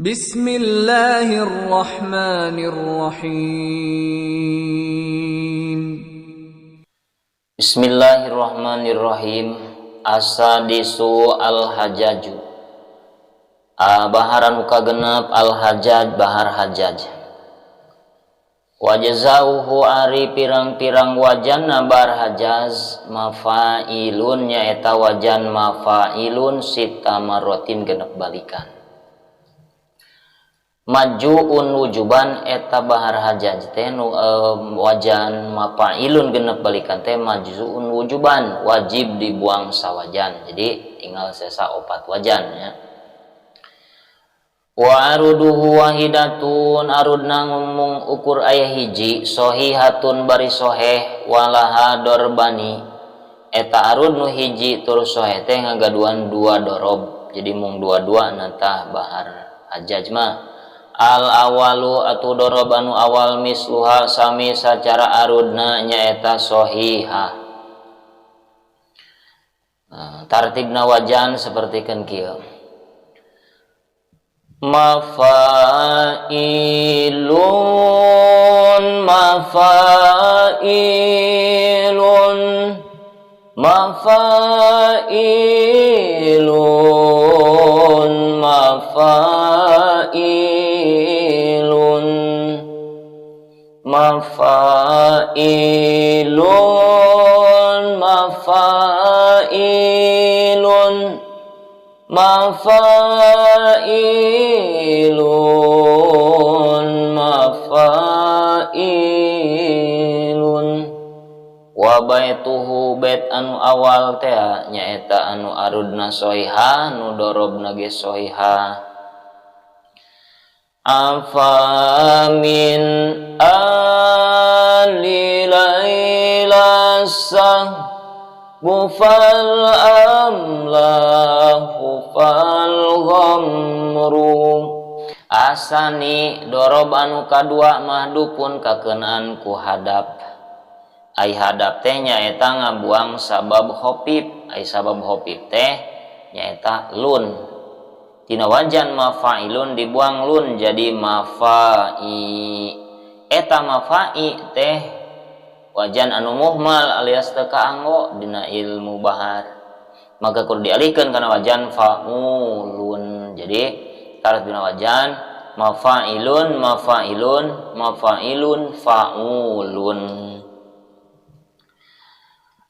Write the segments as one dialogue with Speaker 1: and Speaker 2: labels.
Speaker 1: Bismillahirrahmanirrahim.
Speaker 2: Bismillahirrahmanirrahim. Asadisu al-hajaju. Baharan kagenep al-hajaj bahar hajaj. Wajazauhu ari pirang-pirang wajan bar hajaz mafailun nyaeta wajan mafailun sita marotin genep balikan. Majuun wujuban eta bahar hajaj teh wajan mafailun genep balikan teh majuun wujuban wajib dibuang sawajan. Jadi tinggal sesa 4 wajan ya. Wa aruduhu wahidatun arudna ngomong ukur ayah hiji sohihatun bari soheh walaha dorbani eta arud nu hiji tur soheh teh ngagaduan 2 dorob jadi mung 2 nantah bahar hajaj mah al awalu atu dorob anu awal misluha sami sacara arudna nyaeta sohihah. Tartibna wajan sapertikeun kieu mafailun mafailun mafailun mafailun mafailun mafailun mafailun mafailun wa baituhu bait anu awal teh nyaeta anu arudna sohiha nu dorobna ge sohiha afamin alilailasa Gufal amlahu fal ghamru asani dorob anu kadua mahdupun kakenaan ku hadap ai hadap teh nyaeta ngabuang sabab hopip ai sabab hopip teh nyaeta lun tina wajan mafailun dibuang lun jadi mafai eta mafai teh wajan anu muhmal alias teu kaanggo dina ilmu bahar maka kudu dialihkeun kana wajan faulun jadi tartibna wajan mafailun mafailun mafailun faulun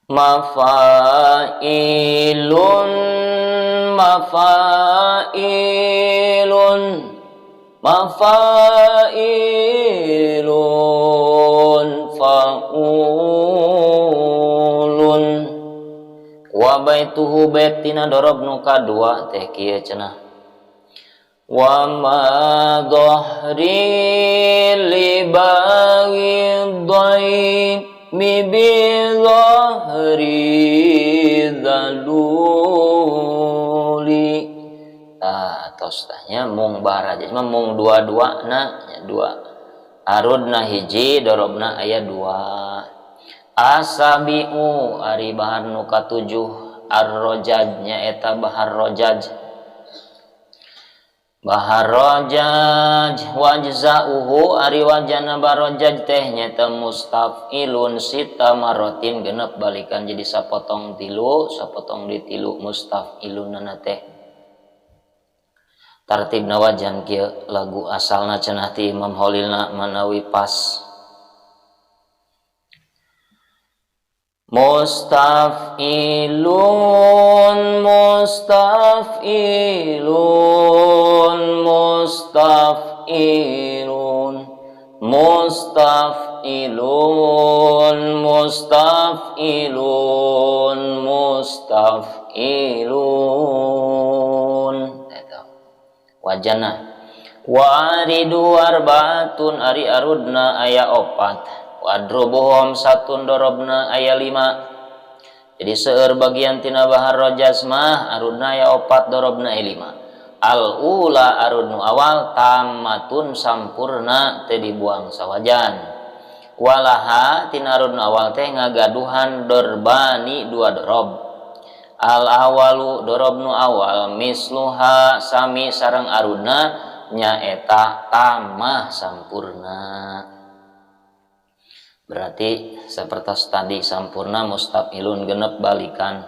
Speaker 2: mafailun mafailun mafailun faulun wa baituhu baitina dorob nu kadua teh kieu cenah wa ma dhahri libawi dhaimi bi dhahri dzaluli tos tanya mung bahar hajaj mah mung 2 na nya 2 arudna hiji dorobna aya 2 asabiu ari bahar nu katujuh ar-rajaj nyaeta bahar rajaj bahar rajaj wajzauhu ari wajana barajaj teh nyaeta mustafilun sita marotin genep balikan jadi sapotong tilu mustafilunna teh tartibna wajan kieu lagu asalna cenah ti Imam Khalilna manawi pas mustafilun mustafilun mustafilun mustafilun mustafilun mustafilun wajana wa aridu arbaatun ari arudna aya 4 wadrubuhum satun dorobna aya 5 jadi seueur bagian tina bahar rajaz mah arudna aya 4 dorobna aya 5 al ula arudnu awal tamatun sampurna teu dibuang sawajan walaha tina arudnu awal teh ngagaduhan dorbani 2 dorob al awalu dorobnu awal misluha sami sareng arudna nyaeta tamah sampurna. Berarti seperti tadi sampurna mustafilun genep balikan.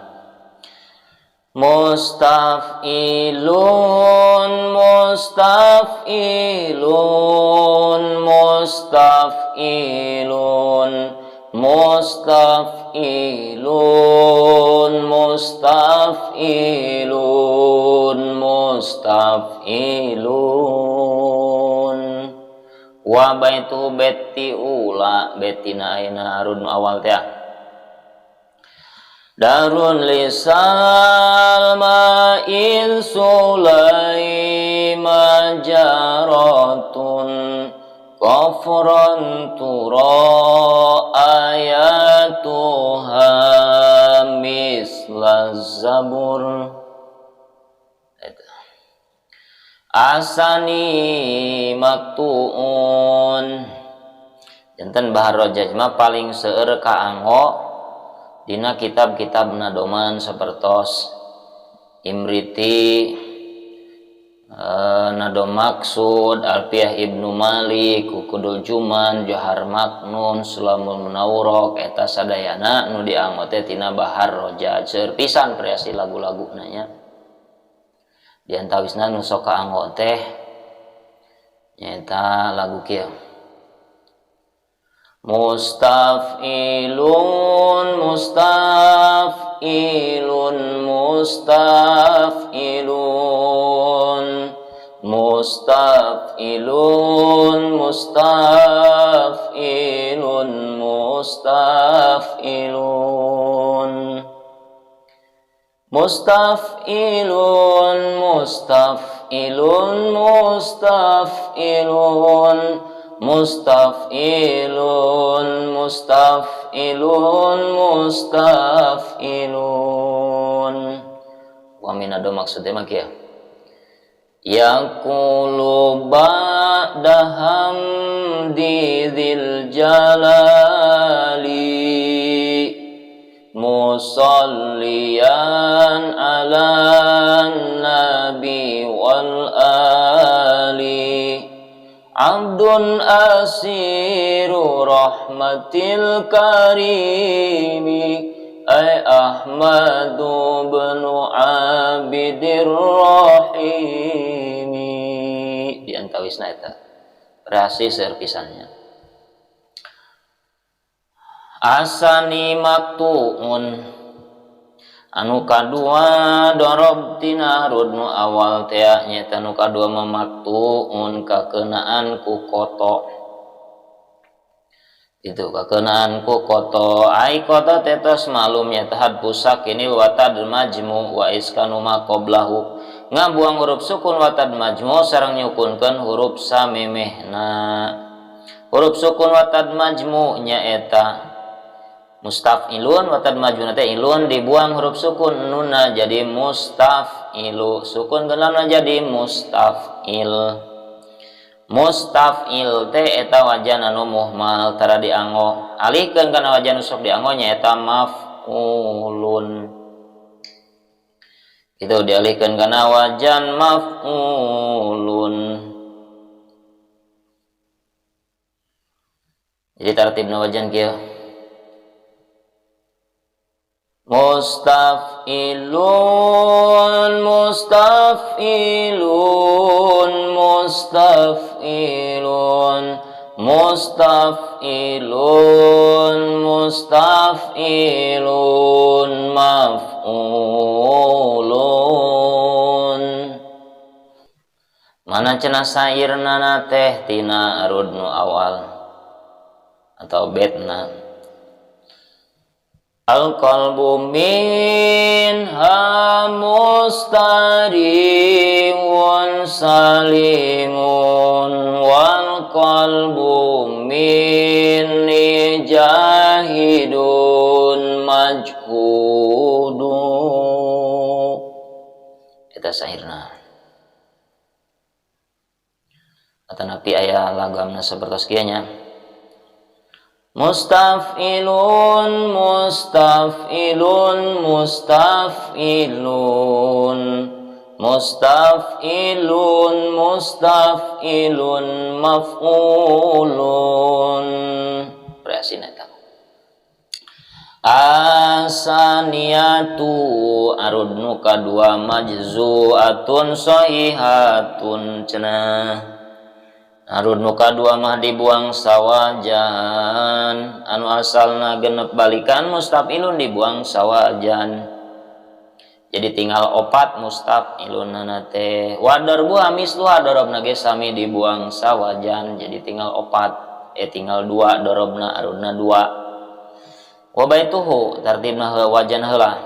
Speaker 2: Mustafilun mustafilun mustafilun mustafilun mustafilun mustafilun. Wa baitu beti ula betina aina arun awal teh darun lisal ma'in sulaima jaratun kafran tura ayatuha misla zabur. Asani maktuun janten bahar rojaj mah paling seueur ka anggo dina kitab-kitab nadoman sapertos Imriti, Nadom Maksud, Alfiyah Ibnu Malik, Kukudul Juman, Johar Maknun, Sulamul Munawwarok, eta sadayana nu dianggo teh tina bahar rojaj seueur pisan variasi lagu-lagu nanya. Di antawisna nu sok kaanggo teh nyaeta lagu kieu Mustafilun mustafilun mustafilun mustafilun mustafilun mustafilun mustafilun mustafilun mustafilun mustafilun mustafilun mustafilun. Wa minado maksudnya mah kieu yaqulu ba'da hamdi dzil jalali musalliyan ala nabi wal ali abdun asiru rahmatil karimi ay ahmadu bnu abidir rahimi. Di antawisna eta rasi serpisannya asani maktuun anu kadua dorob tina rudnu awal teh nyaeta anu kadua memaktuun kakenaan ku koto itu kakenaan ku koto ai koto tetos malum nyaeta hadpusak ini watad majmu wa iskanu ma qablahu ngabuang huruf sukun watad majmu sareng nyukunkeun huruf samemehna. Huruf sukun watad majmu nyaeta mustafilun watad majuna teh ilun dibuang huruf sukun nunna jadi mustafilu sukun gelamna jadi mustafil. Mustafil teh eta wajan anu muhmal tara dianggo alihkeun kana wajan sok dianggo nyaeta maf'ulun itu dialihkeun kana wajan maf'ulun. Jadi tartibna wajan kieu Mustafilun mustafilun mustafilun mustafilun mustafilun maf'ulun. Mana cenah sairna teh tina arudnu awal atau betna al-qalbu minha mustarimun salimun wal qalbu minni jahidun majhudu. Eta sairna atanapi aya lagamna sapertos kieu nya Mustafilun mustafilun mustafilun mustaf'ilun mustaf'ilun maf'ulun reasina eta asaniyatu arud nu kadua majzu'atun sahihatun cenah arud nu kadua mah dibuang sawajan anu asalna genep balikan mustaf'ilun dibuang sawajan jadi tinggal opat mustaf'ilun teh wa darbu mislu darabna ge sami dibuang sawajan jadi tinggal opat tinggal dua darabna arudna dua wa baituhu tartibna wajan heula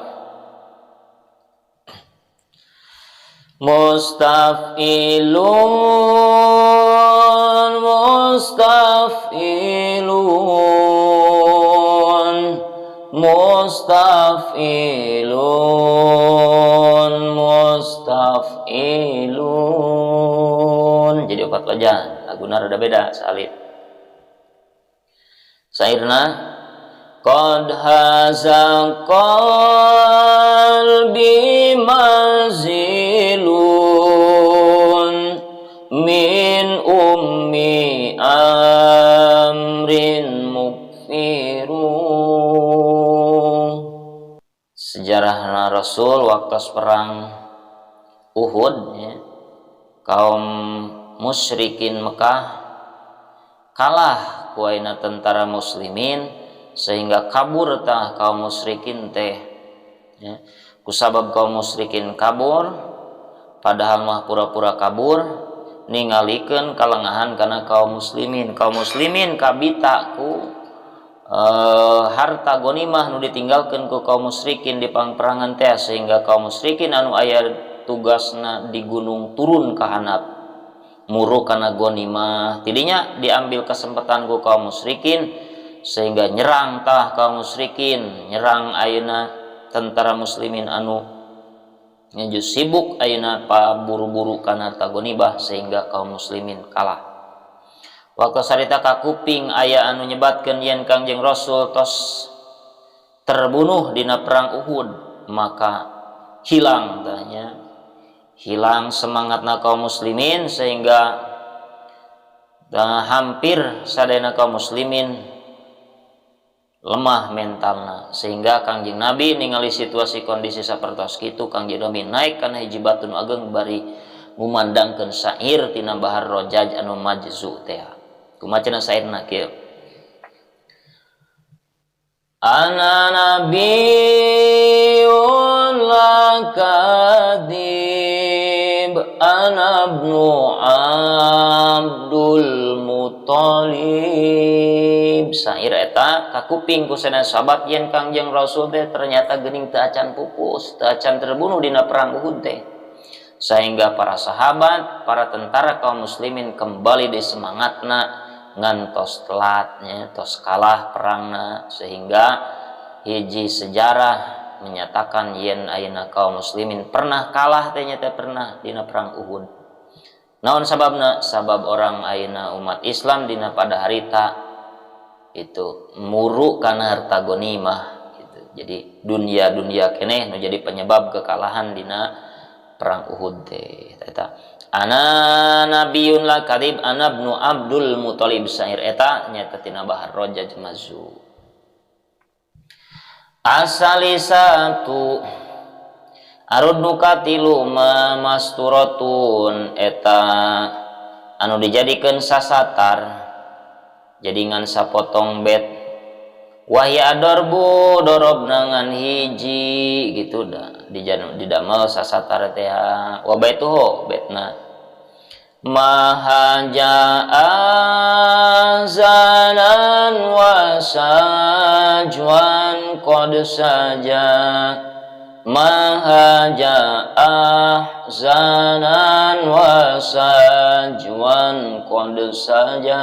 Speaker 2: mustaf'ilun mustaf'ilun mustaf'ilun mustaf'ilun jadi opat wajan laguna rada beda salib sairna qad haza qalbi mazilun min ummi amrin mukfiru sejarahna Rasul waktu perang Uhud ya, kaum musyrikin Mekah kalah ku ayeuna tentara muslimin sehingga kabur tah kaum musyrikin teh ya. Kusabab kaum musyrikin kabur padahal mah pura-pura kabur ningalikeun kalengahan kana kaum muslimin kabita ku harta gonimah nu ditinggalkeun ku kaum musyrikin di pangperangan teh sehingga kaum musyrikin anu aya tugasna di gunung turun ka handap muru kana gonimah tidinya diambil kesempatan ku kaum musyrikin sehingga nyerang tah kaum musyrikin nyerang ayeuna tentara muslimin anu ngeju sibuk ayeuna paburu-buru kana harta gonibah sehingga kaum muslimin kalah waktu sarita ka kuping aya anu nyebatkeun yen Kangjeng Rasul tos terbunuh dina perang Uhud maka hilang tanya hilang semangatna kaum muslimin sehingga hampir sadayana kaum muslimin lemah mentalna sehingga Kangjeng Nabi ningali situasi kondisi sapertos kitu Kangjeng Nabi naik kana hiji batu nu ageng bari ngumandangkeun syair tina Bahar Rojaj anu majzu teh kumacana syairna kieu ana nabiyyun la kadhib ana ibnu Abdul Muthalib syair eta kakuping ku sana sahabat yen Kangjeng Rasul teh ternyata geuning teu acan pupus teu acan terbunuh dina perang Uhud teh sehingga para sahabat para tentara kaum muslimin kembali disemangatna ngantos telatnya tos kalah perangna sehingga hiji sejarah menyatakan yen ayeuna kaum muslimin pernah kalah teh nya teh pernah dina perang Uhud naon sababna sabab orang ayeuna umat Islam dina pada harita itu muru kana harta gonimah gitu jadi dunia keneh nu jadi penyebab kekalahan dina perang Uhud teh eta ana nabiyyun la kadhib ana ibnu Abdul Muthalib syair eta nyata tina Bahar Rojaj mazu asali satu arud nu katilu ma masturatun eta anu dijadikeun sasatar jadi ngan sapotong bet wahya darbu dorobna ngan hiji gitu da didamel sasatar teh wa baituhu betna mahaja azanan wa sajwan qad saja mahaja ahzanan wa sajwan qad saja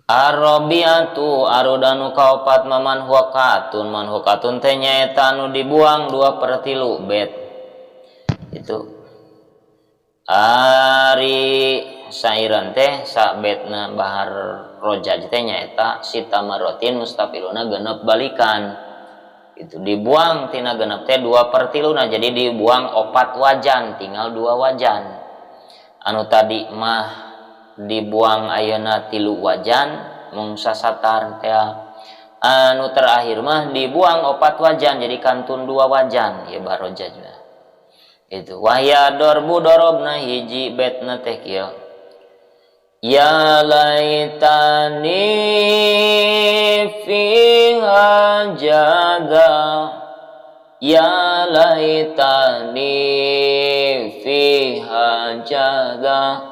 Speaker 2: Arabiatu arudanu kaopat manhukatun teh nyaeta anu dibuang 2/3 bet itu ari sairan teh sabetna Bahar Rojaj teh nyaeta sita marotin mustafiluna genep balikan itu dibuang tina genep teh 2/3 jadi dibuang 4 wajan tinggal 2 wajan. Anu tadi mah dibuang ayeuna 3 wajan mung sasatar teh. Anu terakhir mah dibuang 4 wajan jadi kantun 2 wajan ya barojaj mah. Itu wahya dorbu dorobna hiji betna teh kieu. Ya laitani fiha jada, ya laitani fiha jada,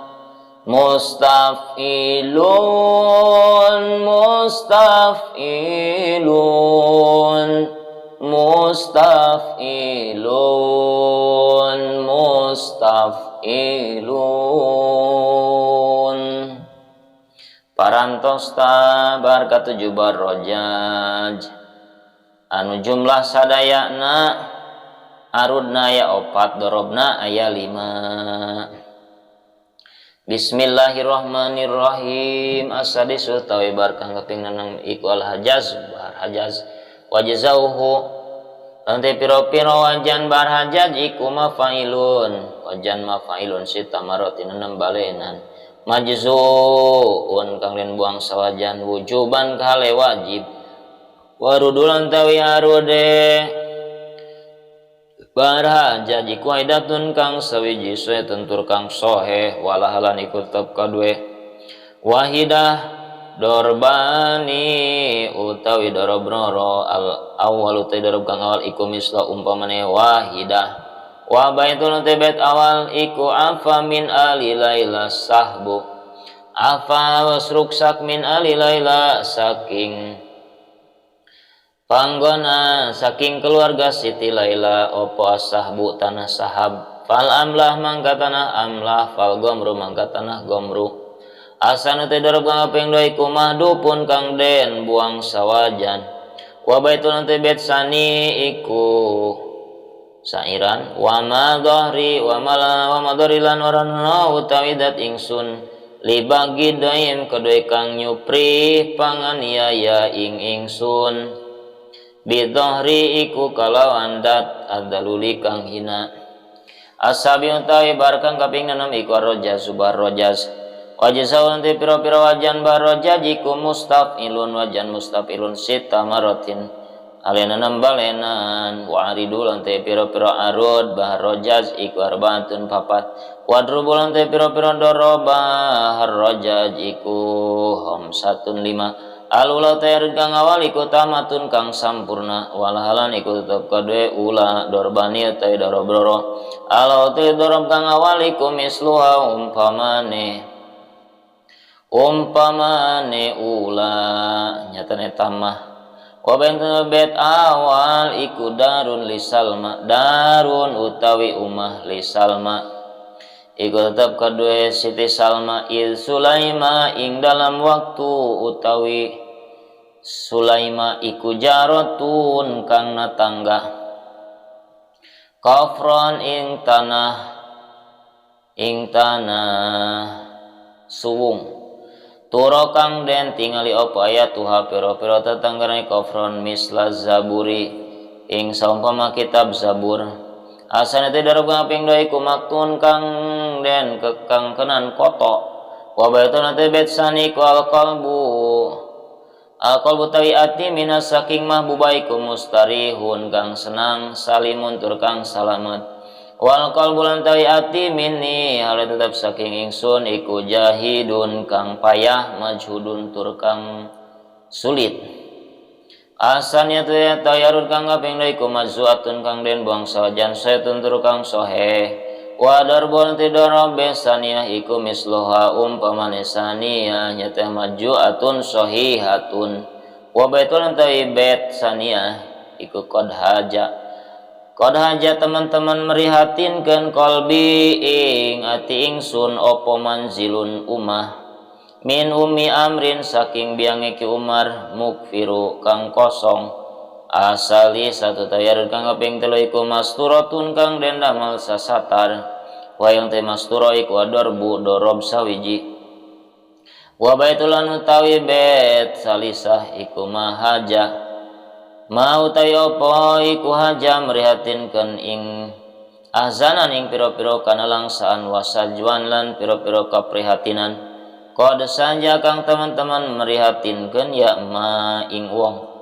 Speaker 2: mustafilun mustafilun mustafilun mustafilun. Parantos tabar katujuh barojaj anu jumlah sadayana arudna aya 4 dorobna aya 5. Bismillahirrahmanirrahim. As-sadisu utawi bar kang kaping 6 iku al-hajaz bar hajaz wajazauhu nanti piro-piro wajan bar hajaz iku mafailun wajan mafailun sita marotin 6 balenan majzuun kang den buang sawajan wujuban kale wajib warudulan tawi arude barhaja jiku aidatun kang sawiji sue tentur kang sohe walahalan ikut tetep kadue wahidah dorbani utawi dorobroro al awal utawi dorob kang awal iku misla umpamane wahidah wa baitul tibet awal iku afa min ali laila sahbu afa wasruksak min ali laila saking panggona saking keluarga Siti Laila opo sahbu tanah sahab fal amlah mangka tanah amlah fal gomru mangka tanah gomru asanu teh dorob kang kaping 2 iku mahdupun kang den buang sawajan wa baitul tibet sani iku sairan wa ma dhahri wa madharilan orana utawi dat ingsun libagi daim kedue kang nyupri panganiaya ingsun bidhahri iku kalawan dat adaluli kang hina asabi utawi bar kang kaping 6 iku arrojaz subar rojaz wajazau nanti pira-pira wajan barojaz iku mustafilun wajan mustafilun sita marotin alena 6 balenan wa aridul ante pira-pira arud bahrojaz iku arbaatun 4 wadrubul ante pira-pira doroba harrojaz iku homsatun 5 alula tayar kang awal iku tamatun kang sampurna walhalan iku tetep kadue ula dorbani tay dorobroro alau te dorob kang awal iku misluha umpamane ula nyatane tamah wa bentun bet awal iku darun li salma darun utawi umah li salma iku tetep kadue Siti Salma il Sulaima ing dalam waktu utawi Sulaima iku jarotun kang natangga kafron ing tanah suwung turo kang den tingali opo ayat tuha piro-piro tetanggarane kafron misla zaburi ing saumpama kitab zabur asana teh darab kaping 2 iku maktun kang den kang kenan koto wa baitun teh bet sani ku alqalbu tawi ati minas saking mahbubaiku mustarihun kang senang salimun tur kang salamet wal qalbu lan tawi ati minni hale tetep saking ingsun iku jahidun kang payah majhudun tur kang sulit asannya teh tayarud kang kaping 2 iku mazuatun kang den buang sawajan setun tur kang sohe wa darbun tidoro besania iku misloha umpamane sania nyata majuatun sohihatun wa baitul tawi bet sania iku qad haja teman-teman merihatinkeun qalbi ing ati ingsun opo manzilun umah min umi amrin saking biange ki Umar mukfiru kang kosong asali satu tayar kang kaping 3 iku masturatun kang den damel sasatar wa yang te masturo iku adorbu dorob sawiji wa baitulan utawi bet salisah iku mahaja mau tayo apa iku haja merihatinkeun ing ahzanan ing piro-piro kana langsaan wasajwan lan piro-piro kaprihatinan qad sanja kang teman-teman merihatinkeun ya ma ing wong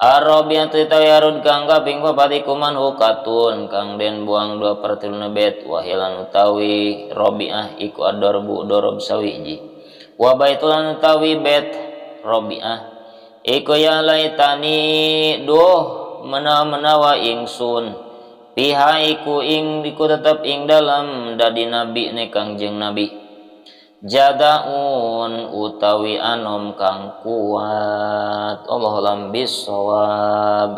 Speaker 2: Arabiatu tayarud kang kaping papat iku manhukatun kang den buang 2/3 bet wahilan utawi Rabi'ah iku ad-darbu dorob sawiji wa baitulan utawi bet Rabi'ah iku ya laitani duh menawa ingsun piha iku tetep ing dalam dadi nabi ne Kangjeng Nabi jadaun utawi anom kang kuat Allahu a'lam bissawab.